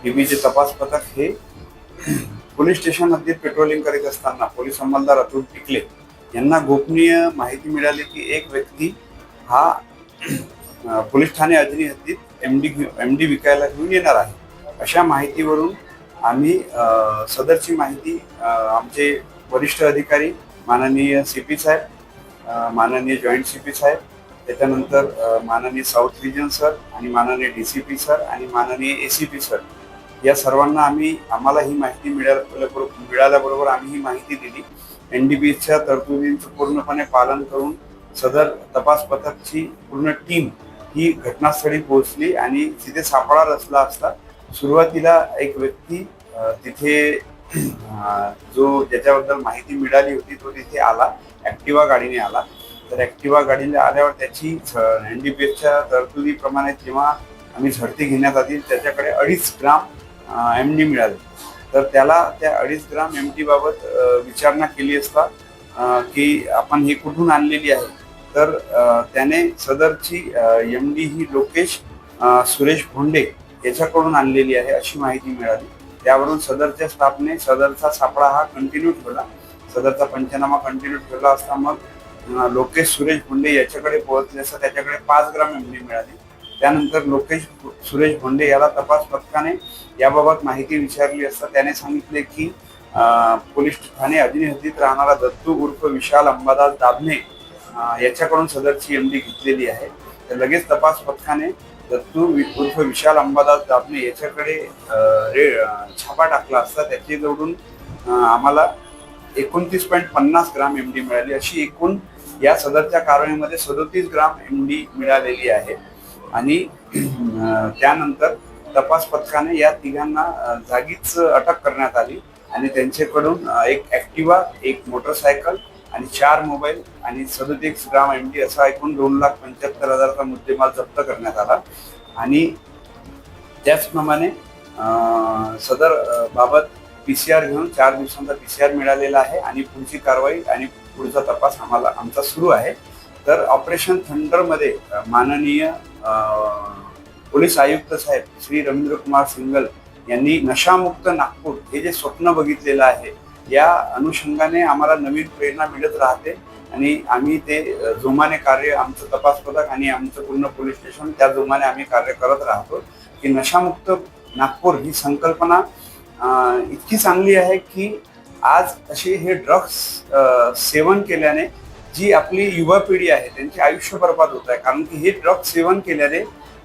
डीबीचे तपास पथक हे पोलीस स्टेशन हद्दीत पेट्रोलिंग करीत असताना पोलीस अंमलदार अतुल टिकले यांना गोपनीय माहिती मिळाली की एक व्यक्ती हा पोलीस ठाणे अजनी हद्दीत एमडी विकायला घेऊन येणार आहे. अशा माहितीवरून आम्ही सदरची माहिती आमचे वरिष्ठ अधिकारी माननीय सीपी साहेब, माननीय जॉईंट सीपी साहेब, त्याच्यानंतर माननीय साऊथ रिजन सर आणि माननीय डीसीपी सर आणि माननीय एसीपी सर या सर्वांना आम्हाला ही माहिती मिळाल्याबरोबर आम्ही ही माहिती दिली. एनडीपीच्या तरतुदींचं पूर्णपणे पालन करून सदर तपास पथकची पूर्ण टीम ही घटनास्थळी पोहोचली आणि तिथे सापळा रचला असता सुरुवातीला एक व्यक्ती तिथे जो ज्याच्याबद्दल माहिती मिळाली होती तो तिथे आला, ऍक्टिवा गाडीने आला. तर ऍक्टिवा गाडीने आल्यावर त्याची एनडीपीच्या तरतुदीप्रमाणे जेव्हा आम्ही झडती घेण्यात आली त्याच्याकडे 2.5 ग्राम एमडी मिळाले. तर त्याला त्या 2.5 ग्राम एमडी बाबत विचारणा केली असता की आपण ही कुठून आणलेली आहे, तर त्याने सदरची एमडी ही लोकेश सुरेश भोंडे याच्याकडून आणलेली आहे अशी माहिती मिळाली. त्यावरून सदरच्या स्टाफने सदरचा सापळा हा कंटिन्यू ठेवला, सदरचा पंचनामा कंटिन्यू ठेवला असता मग लोकेश सुरेश भोंडे याच्याकडे पोहोचले असता त्याच्याकडे 5 ग्राम एमडी मिळाली. त्यानंतर लोकेश सुरेश भोंडे याला तपास पथकाने याबाबत माहिती विचारली असता त्याने सांगितले की पोलीस ठाणे अजनी हद्दीत राहणारा दत्तू उर्फ विशाल अंबादास दाभणे याच्याकडून सदरची एमडी घेतलेली आहे. तर लगेच तपास पथकाने दत्तू उर्फ विशाल अंबादास दाभणे याच्याकडे छापा टाकला असता त्याच्याजवळून आम्हाला 29.50 ग्राम एमडी मिळाली. अशी एकूण या सदरच्या कारवाईमध्ये 37 ग्राम एमडी मिळालेली आहे. आणि त्यानंतर तपास पथकाने या तिघांना जागीच अटक करण्यात आली आणि त्यांच्याकडून एक ऍक्टिवा, एक मोटरसायकल आणि 4 मोबाईल आणि 37 ग्राम एमडी असा एकूण 2,75,000चा मुद्देमाल जप्त करण्यात आला. आणि त्याचप्रमाणे सदर बाबत पीसीआर घेऊन 4 दिवसांचा पीसीआर मिळालेला आहे आणि पुढची कारवाई आणि पुढचा तपास आमचा सुरू आहे. तर ऑपरेशन थंडरमध्ये माननीय पोलीस आयुक्त साहेब श्री रवींद्र कुमार सिंगल यांनी नशामुक्त नागपूर हे जे स्वप्न बघितलेलं आहे या अनुषंगाने आम्हाला नवीन प्रेरणा मिळत राहते आणि आम्ही ते जोमाने कार्य आमचं तपास पथक आणि आमचं पूर्ण पोलीस स्टेशन त्या जोमाने आम्ही कार्य करत राहतो की नशामुक्त नागपूर ही संकल्पना इतकी चांगली आहे की आज असे हे ड्रग्स सेवन केल्याने जी आपली युवा पिढी आहे त्यांचे आयुष्य बर्बाद होत आहे. कारण की हे ड्रग्स सेवन केल्याने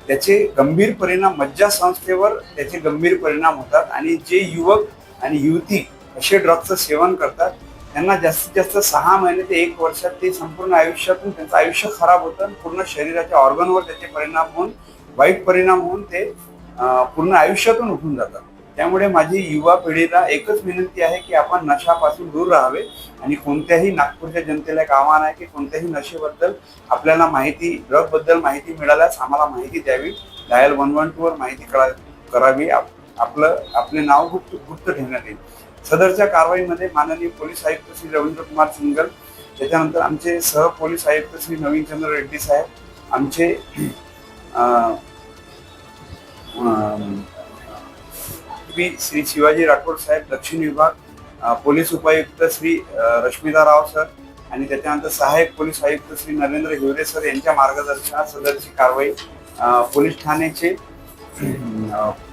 त्याचे गंभीर परिणाम मज्जासंस्थेवर त्याचे गंभीर परिणाम होतात आणि जे युवक आणि युवती असे ड्रग्सचं सेवन करतात त्यांना जास्तीत जास्त 6 महिने ते 1 वर्षात ते संपूर्ण आयुष्यातून त्यांचं आयुष्य खराब होतं आणि पूर्ण शरीराच्या ऑर्गनवर त्याचे परिणाम होऊन वाईट परिणाम होऊन ते पूर्ण आयुष्यातून उठून जातात. त्यामुळे माझी युवा पिढीला एकच विनंती आहे की आपण नशापासून दूर राहावे आणि कोणत्याही नागपूरच्या जनतेला एक आव्हान आहे की कोणत्याही नशेबद्दल आपल्याला माहिती, ड्रग बद्दल माहिती मिळाल्यास आम्हाला माहिती द्यावी. डायल 112 वर माहिती करावी. आपले नाव गुप्त ठेवण्यात येईल. सदरच्या कारवाईमध्ये माननीय पोलीस आयुक्त श्री रवींद्र कुमार सिंगल, त्याच्यानंतर आमचे सह पोलीस आयुक्त श्री नवीनचंद्र रेड्डी साहेब, आमचे श्री शिवाजी राठोड साहेब दक्षिण विभाग, पोलीस उपायुक्त श्री रश्मिता राव सर आणि त्याच्यानंतर सहाय्यक पोलीस आयुक्त श्री नरेंद्र हिवरे सर यांच्या मार्गदर्शनात सदरची कारवाई पोलीस ठाण्याचे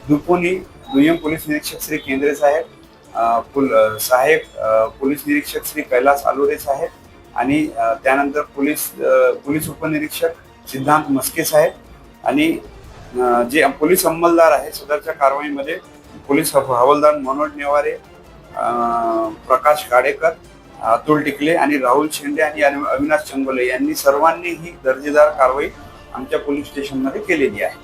दुय्यम पोलीस निरीक्षक श्री केंद्रे साहेब, सहाय्यक पोलीस निरीक्षक श्री कैलास आलोरे साहेब आणि त्यानंतर पोलीस उपनिरीक्षक सिद्धांत मस्के साहेब आणि जे पोलीस अंमलदार आहे सदरच्या कारवाईमध्ये पोलीस हवालदार मनोज नेवारे, प्रकाश गाडेकर, अतुल टिकले आणि राहुल शेंडे आणि अविनाश चंगोले यांनी सर्वांनी ही दर्जेदार कारवाई आमच्या पोलीस स्टेशनमध्ये केलेली आहे.